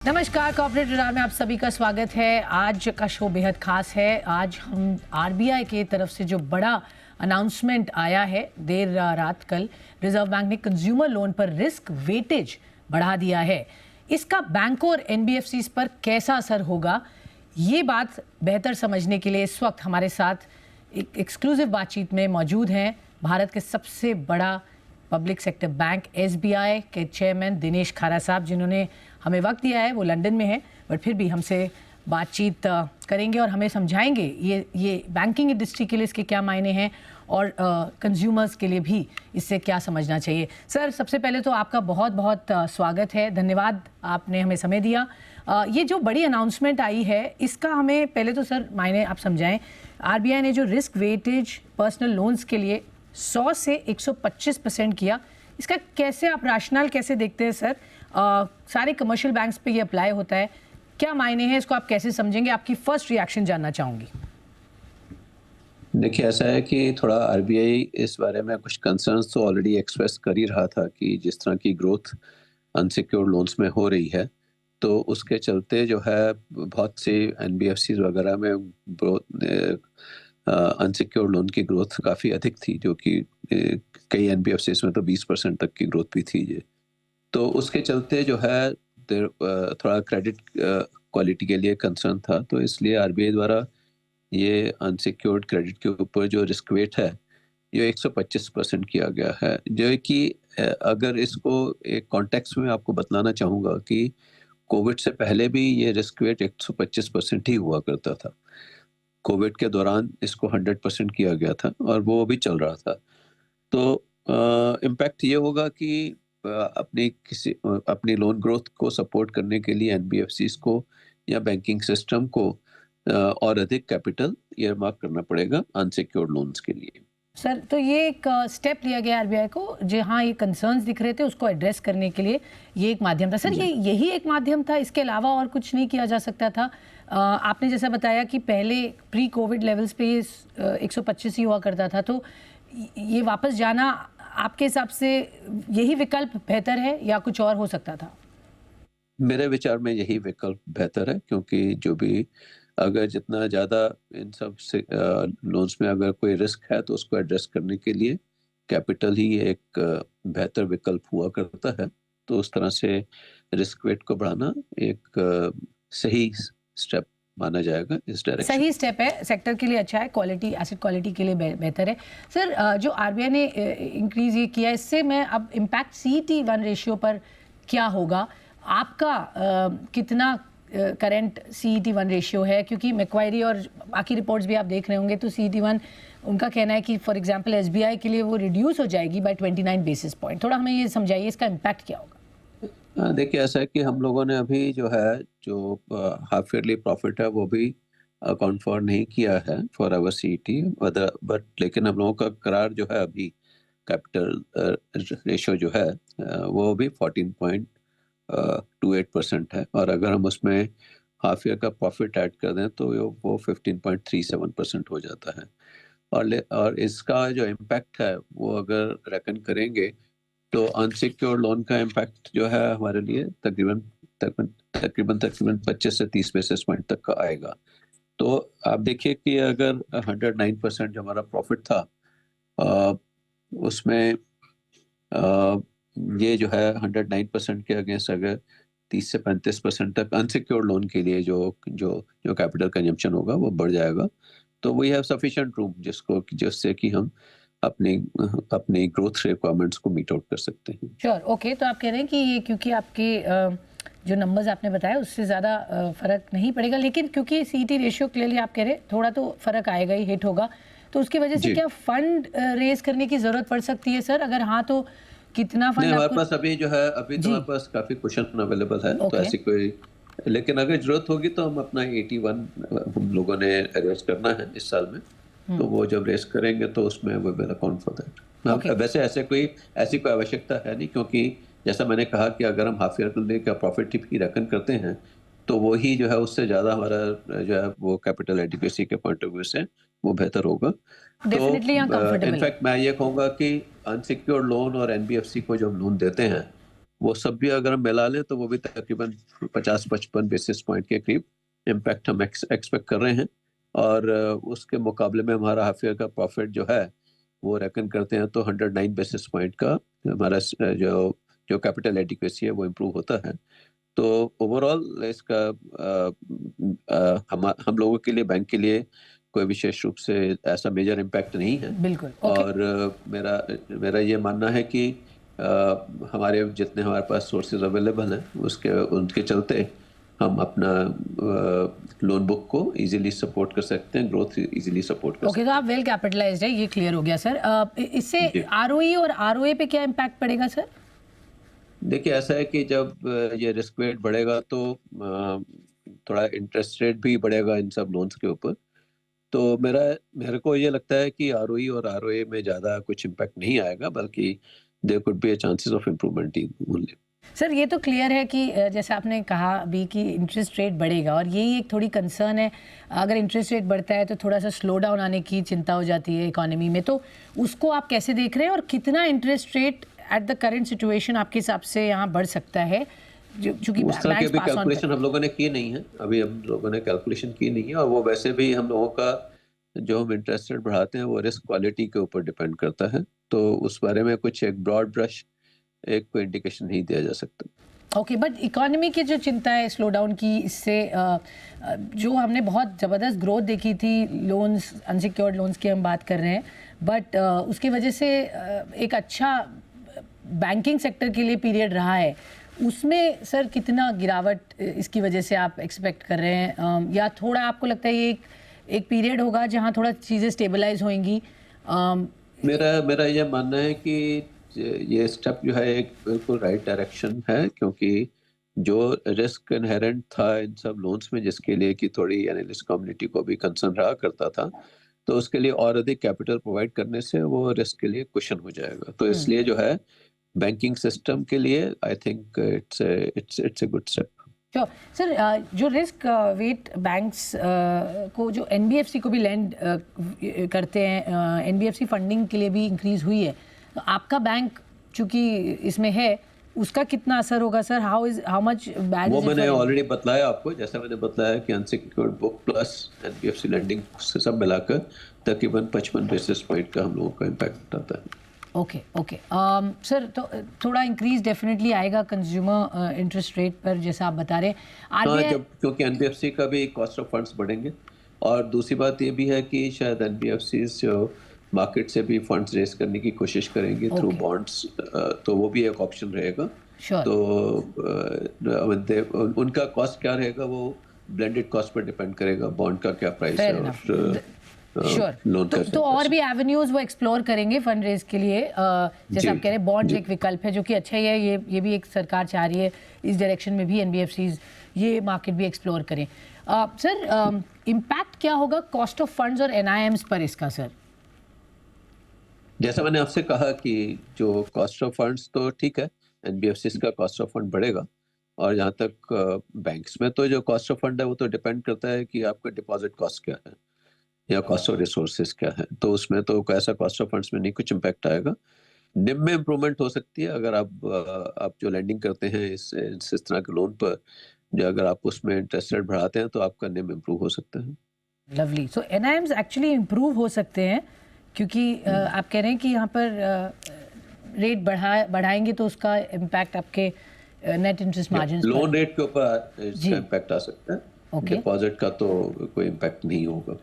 नमस्कार, corporate radar में आप सभी का स्वागत है। आज का शो बेहद खास है। आज हम आरबीआई की तरफ से जो बड़ा अनाउंसमेंट आया है देर रात कल, रिजर्व बैंक ने कंज्यूमर लोन पर रिस्क वेटेज बढ़ा दिया है। इसका बैंकों और एनबीएफसीज पर कैसा असर होगा, ये बात बेहतर समझने के लिए इस वक्त हमारे साथ एक एक्सक्लूसिव बातचीत में मौजूद हैं भारत के सबसे बड़ा पब्लिक सेक्टर बैंक एसबीआई के चेयरमैन दिनेश खारा साहब, जिन्होंने हमें वक्त दिया है। वो लंदन में है बट फिर भी हमसे बातचीत करेंगे और हमें समझाएंगे ये बैंकिंग इंडस्ट्री के लिए इसके क्या मायने हैं और कंज्यूमर्स के लिए भी इससे क्या समझना चाहिए। सर, सबसे पहले तो आपका बहुत बहुत स्वागत है, धन्यवाद, आपने हमें समय दिया। ये जो बड़ी अनाउंसमेंट आई है, इसका हमें पहले तो सर मायने आप समझाएं। आरबीआई ने जो रिस्क वेटेज पर्सनल लोन्स के लिए 100 से 125% किया, इसका कैसे आप राशनल कैसे देखते हैं सर? सारे कमर्शियल बैंक्स पे ये अप्लाई होता है, क्या मायने हैं, इसको आप कैसे समझेंगे? आपकी फर्स्ट रिएक्शन जानना चाहूंगी। देखिए, ऐसा है कि थोड़ा आरबीआई इस बारे में कुछ कंसर्न्स तो ऑलरेडी एक्सप्रेस कर ही रहा था कि जिस तरह की ग्रोथ अनसिक्योर्ड लोन्स में हो रही है, तो उसके चलते जो है बहुत से एनबीएफसीज वगैरह में ग्रोथ अनसिक्योर्ड लोन की ग्रोथ काफ़ी अधिक थी, जो कि कई एनबीएफसीज में तो 20% तक की ग्रोथ भी थी ये। तो उसके चलते जो है थोड़ा क्रेडिट क्वालिटी के लिए कंसर्न था, तो इसलिए आरबीआई द्वारा ये अनसिक्योर्ड क्रेडिट के ऊपर जो रिस्क वेट है, ये 125% किया गया है, जो कि अगर इसको एक कॉन्टेक्स्ट में आपको बतलाना चाहूँगा कि कोविड से पहले भी ये रिस्क वेट 125% ही हुआ करता था। कोविड के दौरान इसको 100% किया गया था और वो अभी चल रहा था। तो इम्पैक्ट ये होगा कि अपनी लोन ग्रोथ को सपोर्ट करने के लिए एनबीएफसीज को या बैंकिंग सिस्टम को और अधिक कैपिटल ईयरमार्क करना पड़ेगा अनसिक्योर्ड लोन्स के लिए। सर, तो ये एक स्टेप लिया गया आरबीआई को, जहां ये कंसर्न्स दिख रहे थे उसको एड्रेस करने के लिए ये एक माध्यम था। सर, यही एक माध्यम था, इसके अलावा और कुछ नहीं किया जा सकता था? आपने जैसा बताया कि पहले प्री कोविड लेवल्स पे ये 125 ही हुआ करता था, तो ये वापस जाना आपके हिसाब से यही विकल्प बेहतर है या कुछ और हो सकता था? मेरे विचार में यही विकल्प बेहतर है, क्योंकि जो भी अगर जितना ज़्यादा इन सब से लोन्स में अगर कोई रिस्क है, तो उसको एड्रेस करने के लिए कैपिटल ही एक बेहतर विकल्प हुआ करता है। तो उस तरह से रिस्क वेट को बढ़ाना एक सही स्टेप माना जाएगा इस डायरेक्शन। सही स्टेप है, सेक्टर के लिए अच्छा है, क्वालिटी एसेट क्वालिटी के लिए बेहतर है। सर, जो आरबीआई ने इंक्रीज ये किया, इससे मैं अब इम्पैक्ट CET1 रेशियो पर क्या होगा आपका? कितना करंट CET1 रेशियो है? क्योंकि मैक्वायरी और बाकी रिपोर्ट्स भी आप देख रहे होंगे, तो CET1 उनका कहना है कि फॉर एग्जांपल एसबीआई के लिए वो रिड्यूस हो जाएगी बाय 29 बेसिस पॉइंट। थोड़ा हमें ये समझाइए, इसका इम्पैक्ट क्या होगा? देखिए, ऐसा है कि हम लोगों ने अभी जो है जो हाफ ईयरली प्रॉफिट है वो भी अकाउंट फॉर नहीं किया है फॉर आवर सीईटी, बट लेकिन हम लोगों का करार जो है अभी कैपिटल रेशियो जो है वो अभी 14.28% है, और अगर हम उसमें हाफ ईयर का प्रॉफिट ऐड कर दें तो वो 15.37% हो जाता है। और इसका जो इम्पैक्ट है वो अगर रेकन करेंगे, तो अनसिक्योर्ड लोन का इम्पैक्ट जो है हमारे लिए तकरीबन तकरीबन तकरीबन 25 से 30 बेसिस पॉइंट तक का आएगा। तो आप देखिए कि अगर 109% जो हमारा प्रॉफिट था, अ, उसमें ये जो है 109% के अगेंस्ट अगर 30 से 35% तक अनसिक्योर्ड लोन के लिए जो जो जो कैपिटल कंजम्पशन होगा वो बढ़ जाएगा। तो वी हैव सफिशिएंट रूम जिससे कि हम अपनी अपनी ग्रोथ रिक्वायरमेंट्स को मीट आउट कर सकते हैं। Sure, okay. तो आप कह रहे हैं कि ये क्योंकि आपके जो नंबर्स आपने बताया उससे ज़्यादा फर्क नहीं पड़ेगा, लेकिन क्योंकि CET रेशियो क्लियरली आप कह रहे हैं थोड़ा तो फर्क आएगा ही, हिट होगा, तो उसकी वजह से जी। क्या फंड रेज करने की ज़रूरत पड़ सकती है सर? अगर हाँ, तो कितना नहीं, फंड हमारे आपको? पास अभी जो है अभी तो जी, हमारे पास काफ़ी कुशन अवेलेबल है, तो ओके, ऐसी कोई, लेकिन अगर ज़रूरत होगी तो हम अपना 81 हम लोगों ने रेज़ करना है इस साल में, तो वो जब रेज़ करेंगे तो उसमें we will account for okay, that. वैसे ऐसी कोई आवश्यकता है नहीं, क्योंकि जैसा मैंने कहा कि अगर हम हाफ ईयर का प्रॉफिट भी रेकन करते हैं, तो वो ही जो है उससे ज़्यादा हमारा जो है वो कैपिटल एडिक्वेसी के पॉइंट ऑफ व्यू से वो बेहतर होगा। तो डेफिनेटली यहाँ कंफर्टेबल है। इनफैक्ट मैं ये कहूँगा कि अनसिक्योर्ड लोन और एनबीएफसी को जो हम लोन देते हैं, वो सब भी अगर हम मिला लें तो वो भी तकरीबन 50-55 बेसिस पॉइंट के करीब इम्पैक्ट हम एक्सपेक्ट कर रहे हैं। और उसके मुकाबले में हमारा हाफ ईयर का प्रॉफिट जो है वो रेकन करते हैं तो 109 बेसिस पॉइंट का हमारा जो जो कैपिटल एडिक्वेसी है वो इम्प्रूव होता है। तो ओवरऑल इसका हम लोगों के लिए, बैंक के लिए कोई विशेष रूप से ऐसा मेजर इम्पैक्ट नहीं है। बिल्कुल, ओके। और मेरा मेरा ये मानना है कि हमारे जितने हमारे पास सोर्सेज अवेलेबल हैं उनके चलते हम अपना लोन बुक को इजीली सपोर्ट कर सकते हैं, ग्रोथ इजीली सपोर्ट कर ओके, तो आप वेल कैपिटलाइज्ड है, ये क्लियर हो गया सर। इससे जी। आरओई और आरओए पे क्या इम्पैक्ट पड़ेगा सर? देखिए, ऐसा है कि जब ये रिस्क वेट बढ़ेगा तो थोड़ा इंटरेस्ट रेट भी बढ़ेगा इन सब लोन्स के ऊपर। तो मेरे को ये लगता है कि आरओई और आरओए में ज़्यादा कुछ इम्पैक्ट नहीं आएगा, बल्कि there could be a chances of improvement only. Sir ये तो क्लियर है कि जैसे आपने कहा अभी कि इंटरेस्ट रेट बढ़ेगा, और यही एक थोड़ी कंसर्न है। अगर इंटरेस्ट रेट बढ़ता है तो थोड़ा सा स्लो डाउन आने की चिंता हो जाती है इकोनॉमी में, तो उसको आप कैसे देख रहे हैं, और कितना interest rate at the current situation आपके हिसाब से यहाँ बढ़ सकता है? चूंकि उस तरह की बैंक्स अभी पास ऑन कैलकुलेशन हम लोगों ने की नहीं है, अभी हम लोगों ने कैलकुलेशन की नहीं है। और वो वैसे भी हम लोगों का जो हम इंटरेस्ट रेट बढ़ाते हैं वो रिस्क क्वालिटी के ऊपर डिपेंड करता है। तो उस बारे में कुछ एक ब्रॉड ब्रश एक कोई इंडिकेशन नहीं दिया जा सकता। ओके, बट इकोनॉमी की जो चिंता है स्लो डाउन की, इससे जो हमने बहुत ज़बरदस्त ग्रोथ देखी थी लोन्स, अनसिक्योर्ड लोन्स की हम बात कर रहे हैं, बट उसकी वजह से एक अच्छा बैंकिंग सेक्टर के लिए पीरियड रहा है, उसमें सर कितना गिरावट इसकी वजह से आप एक्सपेक्ट कर रहे हैं, या थोड़ा आपको लगता है ये एक पीरियड होगा जहां थोड़ा चीज़ें स्टेबलाइज होंगी? मेरा ये मानना है कि ये स्टेप जो है एक बिल्कुल राइट डायरेक्शन है, क्योंकि जो रिस्क इनहेरेंट था इन सब लोन्स में, जिसके लिए कि थोड़ी एनालिस्ट कम्युनिटी को भी कंसर्न रहा करता था, तो उसके लिए और अधिक कैपिटल प्रोवाइड करने से वो रिस्क के लिए कुशन हो जाएगा। तो इसलिए जो है बैंकिंग सिस्टम के लिए I think it's a good step. Sure sir, जो रिस्क वेट बैंक्स को, जो एनबीएफसी को भी लैंड करते हैं, एनबीएफसी फंडिंग के लिए भी इंक्रीज हुई है, तो आपका बैंक चूंकि इसमें है, उसका कितना असर होगा सर? How much bad? वो मैंने ऑलरेडी बताया आपको, जैसा मैंने बताया कि unsecured book plus NBFC lending से सब मिलाकर तकरीबन 55 बेसिस पॉइंट का हम लोगों का इम्पैक्ट आता है। ओके ओके सर, तो थोड़ा इंक्रीज डेफिनेटली आएगा कंज्यूमर इंटरेस्ट रेट पर, जैसा आप बता रहे हैं। हाँ, आरबीआई जब क्योंकि एनबीएफसी का भी कॉस्ट ऑफ फंड्स बढ़ेंगे, और दूसरी बात ये भी है कि शायद एनबीएफसी जो मार्केट से भी फंड्स रेज करने की कोशिश करेंगे थ्रू Okay. बॉन्ड्स, तो वो भी एक ऑप्शन रहेगा। श्योर तो उनका कॉस्ट क्या रहेगा वो ब्लेंडेड कॉस्ट पर डिपेंड करेगा, बॉन्ड का क्या प्राइस फेयर है इनफ, और श्योर। लोन का तो क्या और प्राइस भी एवेन्यूज वो एक्सप्लोर करेंगे फंड रेज के लिए, जैसे जी, आप कह रहे हैं बॉन्ड्स जी। एक विकल्प है, जो कि अच्छा ही है। ये भी एक सरकार चाह रही है इस डायरेक्शन में भी, एनबीएफसीज ये मार्केट भी एक्सप्लोर करें। सर इम्पैक्ट क्या होगा कॉस्ट ऑफ फंड्स और एनआईएम्स पर इसका सर? जैसा मैंने आपसे कहा कि जो कॉस्ट ऑफ फंड्स तो ठीक है, एनबीएफसी का कॉस्ट ऑफ फंड बढ़ेगा। और जहाँ तक बैंक्स में तो जो कॉस्ट ऑफ फंड है वो तो डिपेंड करता है कि आपका डिपॉजिट कॉस्ट क्या है या कॉस्ट ऑफ रिसोर्सेज क्या है। तो उसमें तो ऐसा कॉस्ट ऑफ फंड्स में नहीं कुछ इम्पैक्ट आएगा। निम में इम्प्रूवमेंट हो सकती है अगर आप जो लैंडिंग करते हैं इस तरह के लोन पर, जो अगर आप उसमें इंटरेस्ट रेट बढ़ाते हैं तो आपका निम इम्प्रूव हो सकता है। लवली। सो एनआईएम्स एक्चुअली इम्प्रूव हो सकते हैं, क्योंकि आप कह रहे हैं कि यहाँ पर रेट बढ़ाएंगे तो उसका इम्पैक्ट आपके नेट इंटरेस्ट मार्जिन लोन पर। रेट के ऊपर जी। इसका इम्पैक्ट आ सकता है, ओके डिपॉजिट का तो कोई इम्पैक्ट नहीं होगा।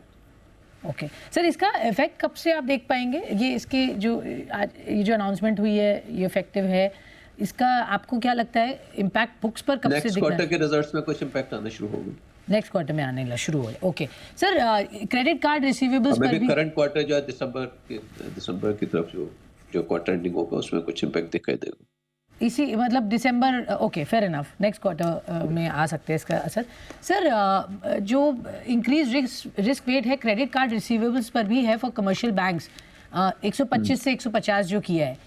ओके सर, इसका इफेक्ट कब से आप देख पाएंगे? ये इसके जो आज ये जो अनाउंसमेंट हुई है ये इफेक्टिव है, इसका आपको क्या लगता है इम्पैक्ट बुक्स पर कब से नेक्स्ट दिखना क्वार्टर है? के रिजल्ट्स में कुछ इम्पैक्ट आना शुरू होगा। नेक्स्ट क्वार्टर में आने शुरू हो जाए। Okay sir, credit card receivables हमें पर भी भी करंट क्वार्टर जो है दिसंबर की तरफ जो क्वार्टर एंडिंग होगा उसमें कुछ इम्पैक्ट दिखाई देगा। इसी मतलब दिसंबर, okay fair enough, next quarter में आ सकते हैं इसका असर। सर जो इंक्रीज रिस्क वेट है क्रेडिट कार्ड रिसीवेबल्स पर भी है फॉर कमर्शियल बैंक्स, 125 से 150 जो किया है,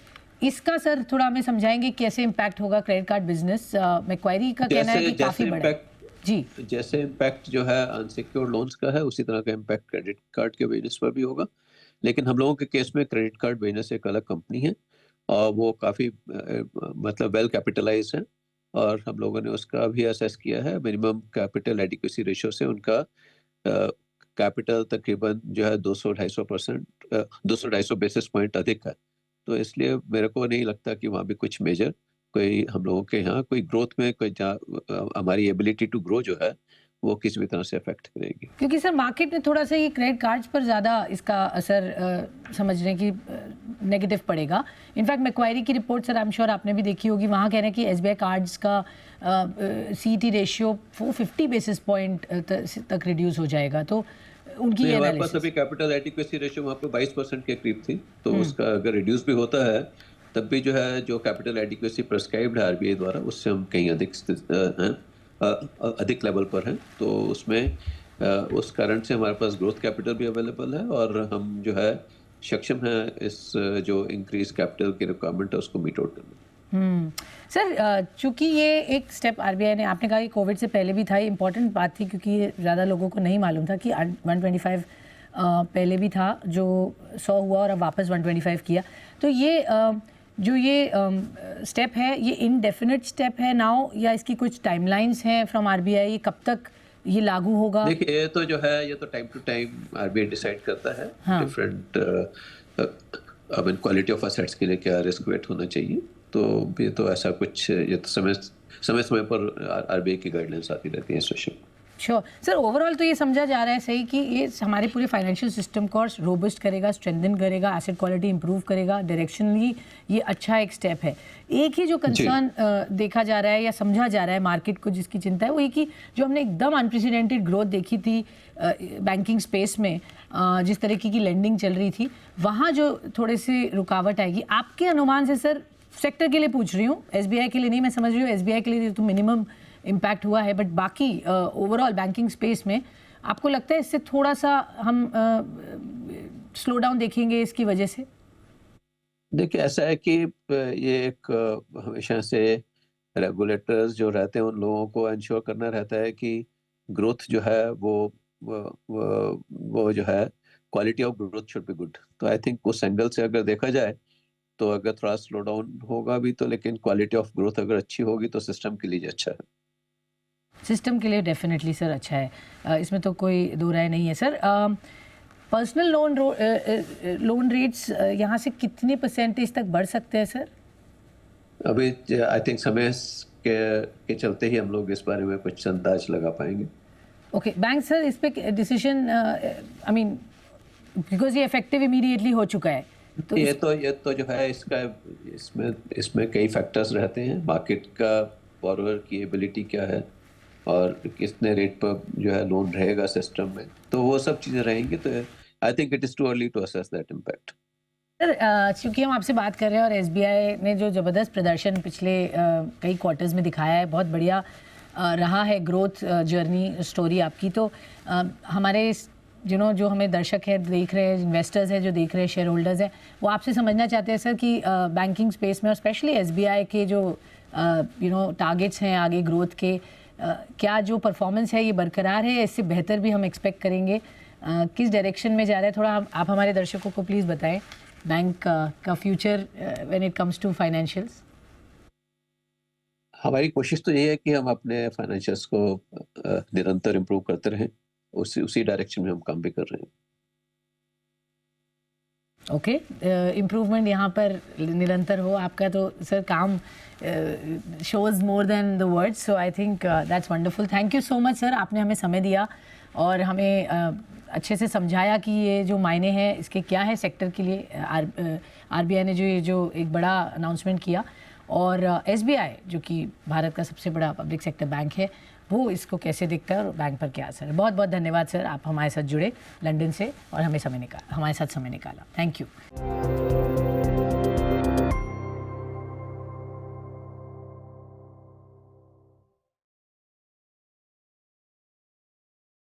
इसका सर थोड़ा हमें समझाएंगे कैसे इम्पैक्ट होगा क्रेडिट कार्ड बिजनेस? मैक्वायरी का कहना है कि काफ़ी बड़ा है। जी जैसे इम्पैक्ट जो है अनसिक्योर्ड लोन्स का है, उसी तरह का इम्पैक्ट क्रेडिट कार्ड के बिजनेस पर भी होगा। लेकिन हम लोगों के केस में क्रेडिट कार्ड बिजनेस एक अलग कंपनी है, और वो काफ़ी मतलब वेल कैपिटलाइज्ड हैं और हम लोगों ने उसका भी असेस किया है। मिनिमम कैपिटल एडिक्वेसी रेशियो से उनका कैपिटल तकरीबन जो है 200-250% 200-250 बेसिस पॉइंट अधिक है। तो इसलिए मेरे को नहीं लगता कि वहाँ भी कुछ मेजर कोई हम लोगों के यहाँ कोई ग्रोथ में कोई हमारी एबिलिटी टू ग्रो जो है वो किसी भी तरह से अफेक्ट करेगी। क्योंकि सर मार्केट में थोड़ा सा ये क्रेडिट कार्ड्स पर ज़्यादा इसका असर समझने की नेगेटिव पड़ेगा। इनफैक्ट मैक्वायरी की report sir I am sure आपने भी देखी होगी, वहाँ कह रहे हैं कि एसबीआई कार्ड्स का सीईटी रेशियो 450 बेसिस पॉइंट तक रिड्यूस हो जाएगा। तो उनकी ये हमारे पास अभी कैपिटल एडिक्वेसी रेशियो वहाँ पे 22% के करीब थी, तो उसका अगर रिड्यूस भी होता है तब भी जो है जो कैपिटल एडिक्वेसी प्रिस्क्राइब्ड है आरबीआई द्वारा उससे हम कहीं अधिक हैं, अधिक लेवल पर हैं। तो उसमें उस कारण से हमारे पास ग्रोथ कैपिटल भी अवेलेबल है और हम जो है सक्षम हैं इस जो इंक्रीज कैपिटल की रिक्वायरमेंट है उसको मीट आउट करने। सर चूंकि ये एक स्टेप आरबीआई ने, आपने कहा कि कोविड से पहले भी था, ये इंपॉर्टेंट बात थी क्योंकि ज़्यादा लोगों को नहीं मालूम था कि 125 पहले भी था जो 100 हुआ और अब वापस 125 किया। तो ये जो ये स्टेप है ये इनडेफिनिट स्टेप है नाउ या इसकी कुछ टाइमलाइंस हैं फ्रॉम आरबीआई, ये कब तक ये लागू होगा? देखिए ये तो जो है ये तो time to time RBI decide करता है। हाँ। Different I mean quality of assets के लिए क्या रिस्क वेट होना चाहिए, तो ये तो ऐसा कुछ ये तो समय पर आरबीआई की गाइडलाइंस आती रहती है इस विषय में। श्योर सर, ओवरऑल तो ये समझा जा रहा है सही कि ये हमारे पूरे फाइनेंशियल सिस्टम को रोबस्ट करेगा, स्ट्रेंथन करेगा, एसेट क्वालिटी इंप्रूव करेगा, डायरेक्शनली ये अच्छा एक स्टेप है। एक ही जो कंसर्न देखा जा रहा है या समझा जा रहा है मार्केट को जिसकी चिंता है वो ये कि जो हमने एकदम अनप्रेसिडेंटेड ग्रोथ देखी थी बैंकिंग स्पेस में, जिस तरीके की लेंडिंग चल रही थी, वहाँ जो थोड़े से रुकावट आएगी आपके अनुमान से? सर सेक्टर के लिए पूछ रही हूँ, एसबीआई के लिए नहीं। मैं समझ रही हूँ एसबीआई के लिए तो मिनिमम इम्पैक्ट हुआ है, बट बाकी ओवरऑल बैंकिंग स्पेस में आपको लगता है इससे थोड़ा सा हम स्लो डाउन देखेंगे इसकी वजह से? देखिए ऐसा है कि ये एक हमेशा से रेगुलेटर्स जो रहते हैं उन लोगों को इंश्योर करना रहता है कि ग्रोथ जो है वो जो है quality of growth should be good. तो आई थिंक उस एंगल से अगर देखा जाए तो अगर थोड़ा स्लो डाउन होगा भी तो लेकिन क्वालिटी ऑफ ग्रोथ अगर अच्छी होगी तो सिस्टम के लिए अच्छा है। सिस्टम के लिए डेफिनेटली सर अच्छा है, इसमें तो कोई दो राय नहीं है। सर पर्सनल लोन रेट्स यहाँ से कितने परसेंटेज तक बढ़ सकते हैं सर? अभी आई थिंक समय के चलते ही हम लोग इस बारे में कुछ अंदाज लगा पाएंगे। ओके बैंक सर इस पे डिसीजन आई मीन बिकॉज ये इफेक्टिव इमीडिएटली हो चुका है तो ये तो जो है इसका इसमें कई फैक्टर्स रहते हैं। मार्केट का बॉरोअर की एबिलिटी क्या है और कितने रेट पर जो है लोन रहेगा सिस्टम में, तो वो सब चीज़ें रहेंगी। तो I think it is too early to assess that impact. Sir क्योंकि हम आपसे बात कर रहे हैं और एसबीआई ने जो ज़बरदस्त प्रदर्शन पिछले कई क्वार्टर्स में दिखाया है, बहुत बढ़िया रहा है ग्रोथ जर्नी स्टोरी आपकी। तो हमारे जो हमें दर्शक है देख रहे हैं, इन्वेस्टर्स हैं जो देख रहे हैं, शेयर होल्डर्स हैं, वो आपसे समझना चाहते हैं सर कि बैंकिंग स्पेस में और स्पेशली एसबीआई के जो टारगेट्स हैं आगे ग्रोथ के, क्या जो परफॉर्मेंस है ये बरकरार है या इससे बेहतर भी हम एक्सपेक्ट करेंगे? किस डायरेक्शन में जा रहा है, थोड़ा आप हमारे दर्शकों को प्लीज़ बताएं बैंक का future when it comes to financials. हमारी कोशिश तो ये है कि हम अपने फाइनेंशियल्स को निरंतर इम्प्रूव करते रहें, उसी डायरेक्शन में हम काम भी कर रहे हैं। ओके, इम्प्रूवमेंट यहाँ पर निरंतर हो, आपका तो सर काम shows more than the words, so I think that's wonderful. Thank you so much sir, आपने हमें समय दिया और हमें अच्छे से समझाया कि ये जो मायने हैं इसके क्या है सेक्टर के लिए। आरबीआई ने जो एक बड़ा अनाउंसमेंट किया और एसबीआई जो कि भारत का सबसे बड़ा पब्लिक सेक्टर बैंक है, वो इसको कैसे देखता है और बैंक पर क्या असर है। बहुत बहुत धन्यवाद सर, आप हमारे साथ जुड़े लंदन से और हमारे साथ समय निकाला। Thank you.